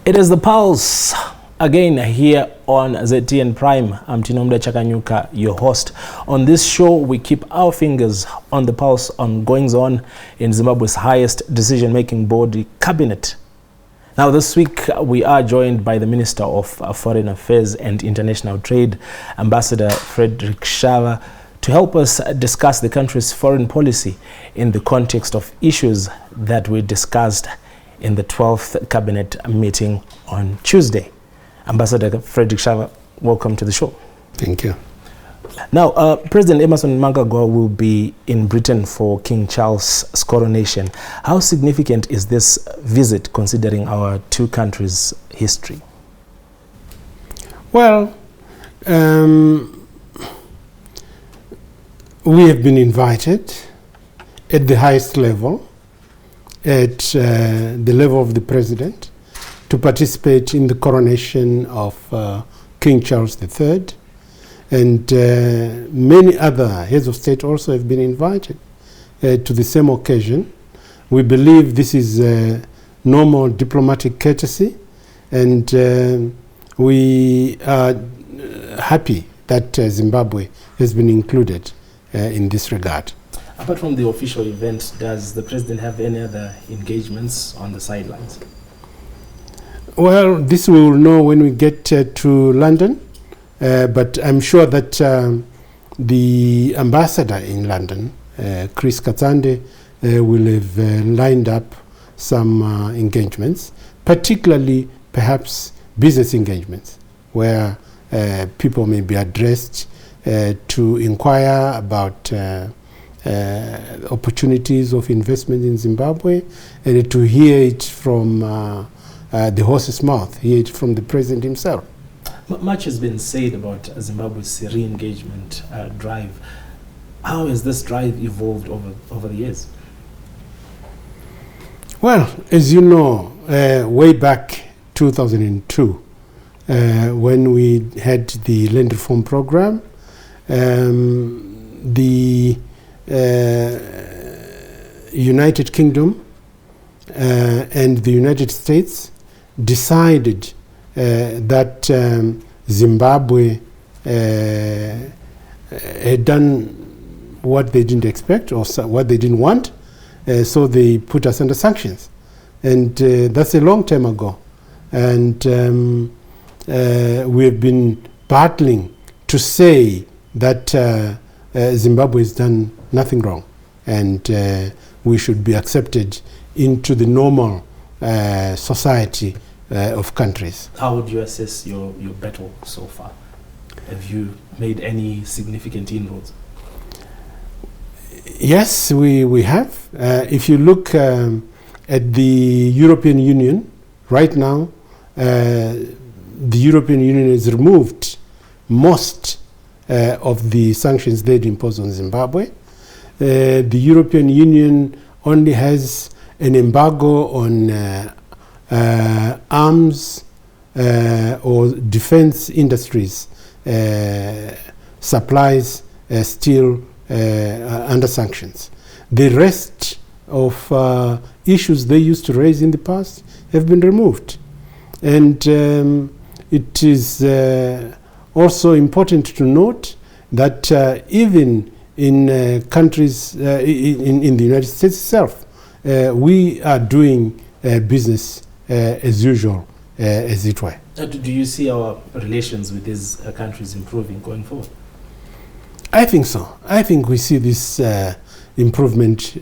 It is the Pulse again here on ZTN Prime. I'm Tino Chakanyuka, your host. On this show, we keep our fingers on the pulse on goings on in Zimbabwe's highest decision-making body, Cabinet. Now, this week, we are joined by the Minister of Foreign Affairs and International Trade, Ambassador Frederick Shava, to help us discuss the country's foreign policy in the context of issues that we discussed in the 12th Cabinet meeting on Tuesday. Ambassador Frederick Shava, welcome to the show. Thank you. Now, President Emmerson Mnangagwa will be in Britain for King Charles' coronation. How significant is this visit considering our two countries' history? Well, we have been invited at the highest level, at the level of the President, to participate in the coronation of King Charles III. And many other heads of state also have been invited to the same occasion. We believe this is normal diplomatic courtesy, and we are happy that Zimbabwe has been included in this regard. Apart from the official event, does the President have any other engagements on the sidelines? Well, this we will know when we get to London. But I'm sure that the ambassador in London, Chris Katsande, will have lined up some engagements, particularly perhaps business engagements, where people may be addressed to inquire about opportunities of investment in Zimbabwe, and to hear it from the horse's mouth, hear it from the president himself. Much has been said about Zimbabwe's re-engagement drive. How has this drive evolved over the years? Well, as you know, way back 2002, when we had the land reform program, the United Kingdom and the United States decided that Zimbabwe had done what they didn't expect or what they didn't want, so they put us under sanctions. And that's a long time ago. And we have been battling to say that Zimbabwe has done nothing wrong, and we should be accepted into the normal society of countries. How would you assess your battle so far? Have you made any significant inroads? Yes, we have. If you look at the European Union, right now, the European Union has removed most of the sanctions they'd imposed on Zimbabwe. The European Union only has an embargo on arms or defense industries supplies still under sanctions. The rest of issues they used to raise in the past have been removed. And it is also important to note that even in countries, in the United States itself, we are doing business as usual, as it were. Do you see our relations with these countries improving going forward? I think so. I think we see this improvement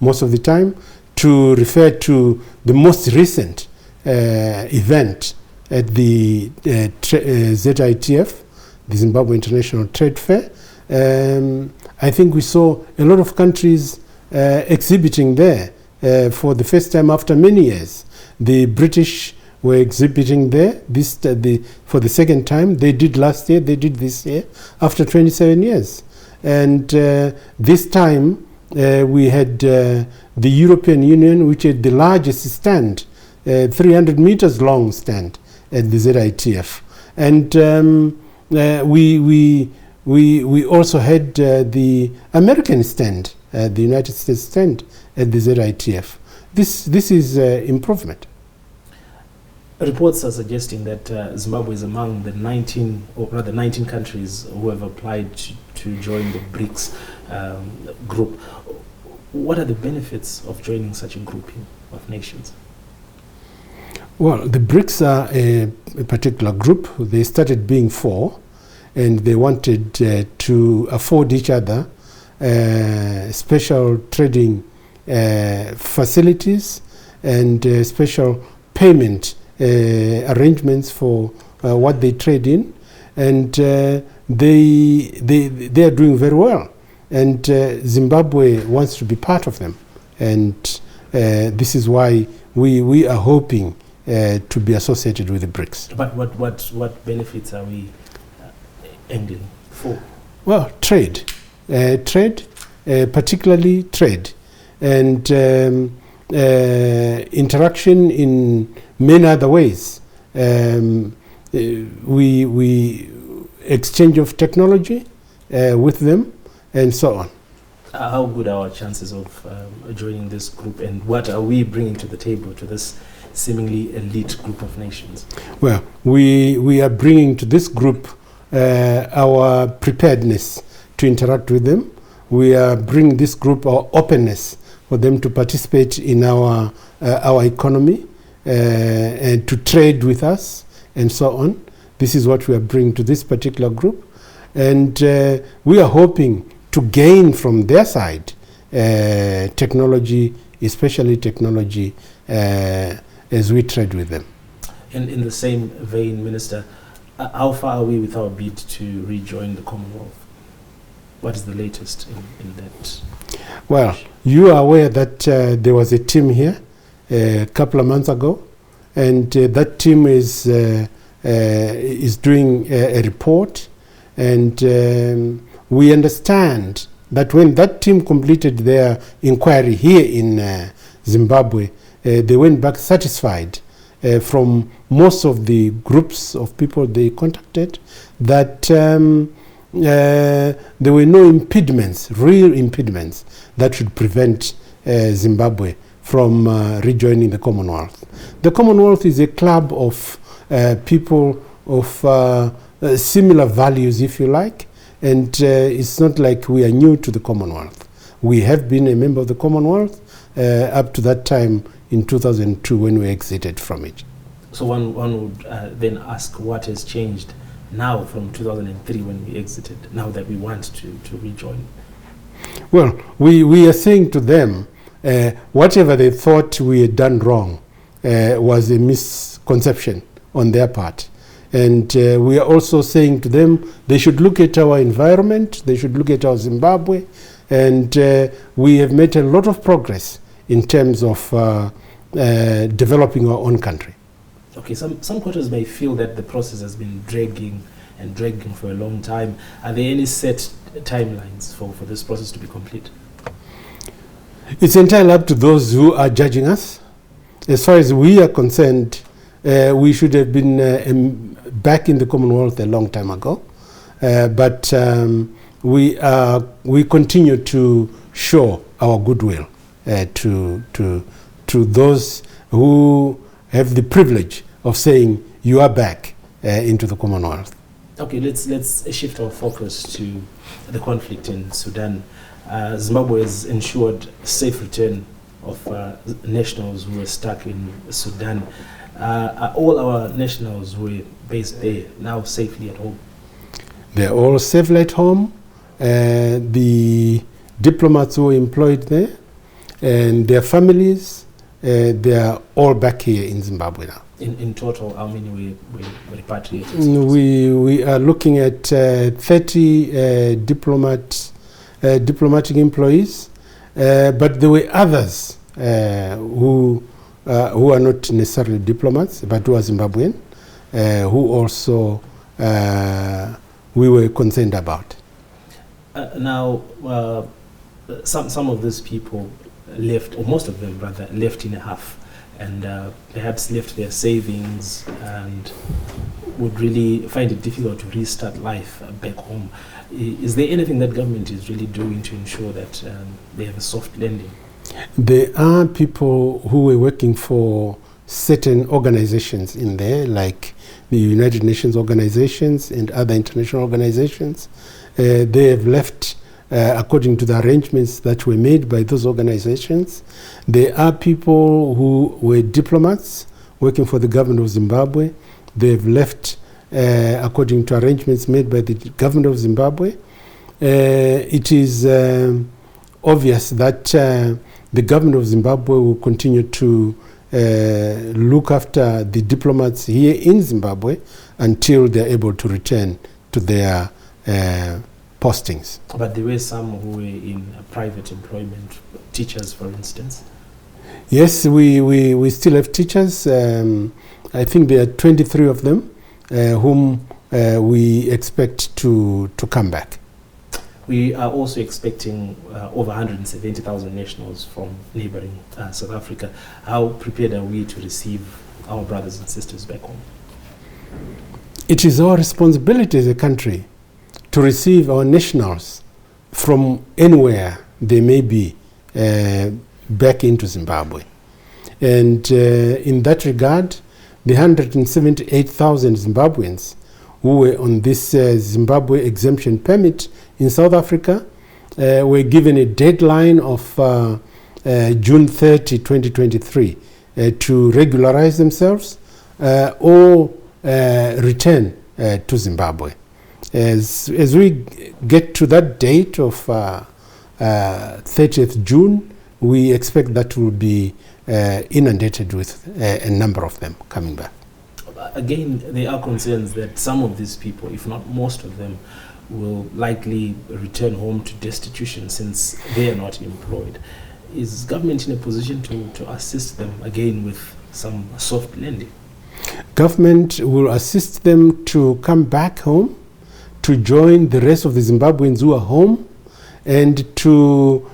most of the time. To refer to the most recent event at the ZITF, the Zimbabwe International Trade Fair, I think we saw a lot of countries exhibiting there for the first time after many years. The British were exhibiting there for the second time. They did last year, they did this year, after 27 years. And this time we had the European Union, which had the largest stand, 300 meters long stand at the ZITF. And we also had the American stand, the United States stand at the ZTN. This is improvement. Reports are suggesting that Zimbabwe is among the 19 countries who have applied to join the BRICS group. What are the benefits of joining such a grouping of nations? Well, the BRICS are a particular group. They started being 4, and they wanted to afford each other special trading facilities and special payment arrangements for what they trade in, and they are doing very well. And Zimbabwe wants to be part of them, and this is why we are hoping to be associated with the BRICS. But what benefits are we angling for? Well, trade, particularly trade, and interaction in many other ways. We exchange of technology with them, and so on. How good are our chances of joining this group, and what are we bringing to the table to this seemingly elite group of nations? Well, we are bringing to this group our preparedness to interact with them. We are bringing this group our openness for them to participate in our economy and to trade with us, and so on. This is what we are bringing to this particular group, and we are hoping to gain from their side technology, especially technology, as we trade with them. And in the same vein, Minister, how far are we with our bid to rejoin the Commonwealth? What is the latest in that? Well, you are aware that there was a team here a couple of months ago, and that team is doing a report, and we understand that when that team completed their inquiry here in Zimbabwe, they went back satisfied from most of the groups of people they contacted that there were no impediments, real impediments, that should prevent Zimbabwe from rejoining the Commonwealth. The Commonwealth is a club of people of similar values, if you like, and it's not like we are new to the Commonwealth. We have been a member of the Commonwealth up to that time in 2002 when we exited from it. So one would then ask, what has changed now from 2003 when we exited, now that we want to rejoin? Well, we are saying to them, whatever they thought we had done wrong was a misconception on their part. And we are also saying to them, they should look at our environment, they should look at our Zimbabwe, and we have made a lot of progress in terms of developing our own country. Okay, some quarters may feel that the process has been dragging for a long time. Are there any set timelines for this process to be complete? It's entirely up to those who are judging us. As far as we are concerned, we should have been back in the Commonwealth a long time ago. But we continue to show our goodwill to those who have the privilege of saying you are back into the Commonwealth. Okay, let's shift our focus to the conflict in Sudan. Zimbabwe has ensured safe return of nationals who are stuck in Sudan. Are all our nationals who are based there now safely at home? They're all safely at home. The diplomats who are employed there and their families, they are all back here in Zimbabwe now. In total, how many were repatriated? We are looking at 30 diplomatic employees, but there were others who are not necessarily diplomats, but who are Zimbabwean, who also we were concerned about. Now, some of these people left, or most of them rather, left in a huff, and perhaps left their savings and would really find it difficult to restart life back home. Is there anything that government is really doing to ensure that they have a soft landing? There are people who were working for certain organizations in there, like the United Nations organizations and other international organizations. They have left according to the arrangements that were made by those organizations. There are people who were diplomats working for the government of Zimbabwe. They've left according to arrangements made by the government of Zimbabwe. It is obvious that the government of Zimbabwe will continue to look after the diplomats here in Zimbabwe until they're able to return to their postings. But there were some who were in private employment, teachers, for instance. Yes, we still have teachers. I think there are 23 of them whom we expect to come back. We are also expecting over 170,000 nationals from neighboring South Africa. How prepared are we to receive our brothers and sisters back home? It is our responsibility as a country to receive our nationals from anywhere they may be back into Zimbabwe. And in that regard, the 178,000 Zimbabweans who were on this Zimbabwe exemption permit in South Africa were given a deadline of June 30, 2023 to regularize themselves or return to Zimbabwe. As we get to that date of 30th June, we expect that will be inundated with a number of them coming back. Again, there are concerns that some of these people, if not most of them, will likely return home to destitution since they are not employed. Is government in a position to assist them again with some soft landing? Government will assist them to come back home, to join the rest of the Zimbabweans who are home, and to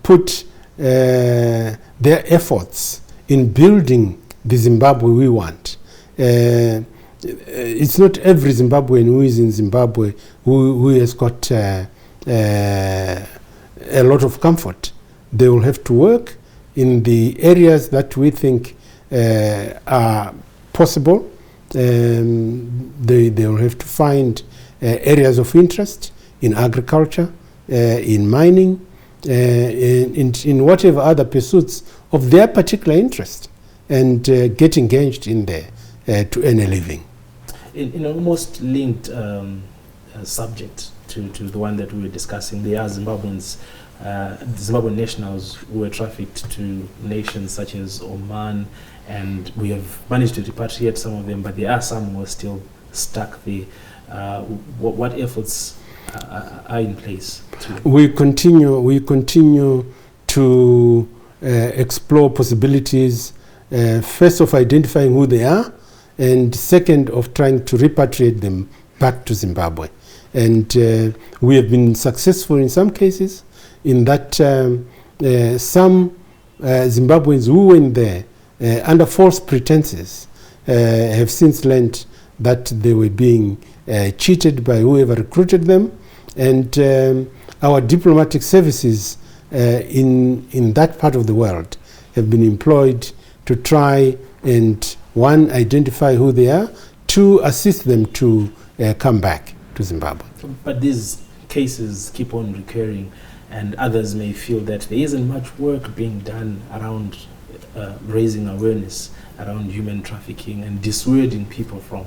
put their efforts in building the Zimbabwe we want. It's not every Zimbabwean who is in Zimbabwe who has got a lot of comfort. They will have to work in the areas that we think are possible. They will have to find areas of interest in agriculture, in mining, in whatever other pursuits of their particular interest, and get engaged in there to earn a living. In almost linked subject to the one that we were discussing, there are Zimbabweans, Zimbabwean nationals who were trafficked to nations such as Oman, and we have managed to repatriate some of them, but there are some who are still stuck there. What efforts are in place? We continue to explore possibilities, first of identifying who they are, and second of trying to repatriate them back to Zimbabwe. And we have been successful in some cases in that some Zimbabweans who went there under false pretenses have since learned that they were being cheated by whoever recruited them, and our diplomatic services in that part of the world have been employed to try and, one, identify who they are, two, assist them to come back to Zimbabwe. But these cases keep on recurring, and others may feel that there isn't much work being done around raising awareness around human trafficking and dissuading people from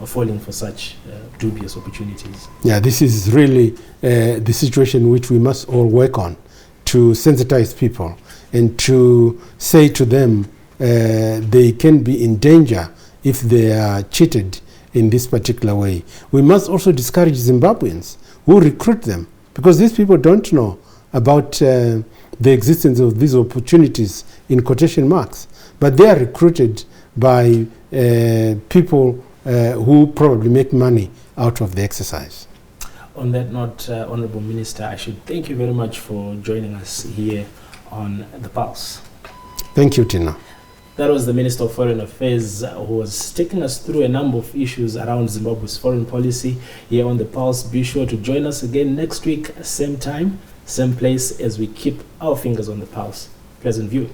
falling for such dubious opportunities. Yeah, this is really the situation which we must all work on, to sensitize people and to say to them they can be in danger if they are cheated in this particular way. We must also discourage Zimbabweans who recruit them, because these people don't know about the existence of these opportunities in quotation marks, but they are recruited by people who probably make money out of the exercise. On that note, Honorable Minister, I should thank you very much for joining us here on The Pulse. Thank you, Tino. That was the Minister of Foreign Affairs who was taking us through a number of issues around Zimbabwe's foreign policy here on The Pulse. Be sure to join us again next week, same time, same place, as we keep our fingers on the pulse. Pleasant viewing.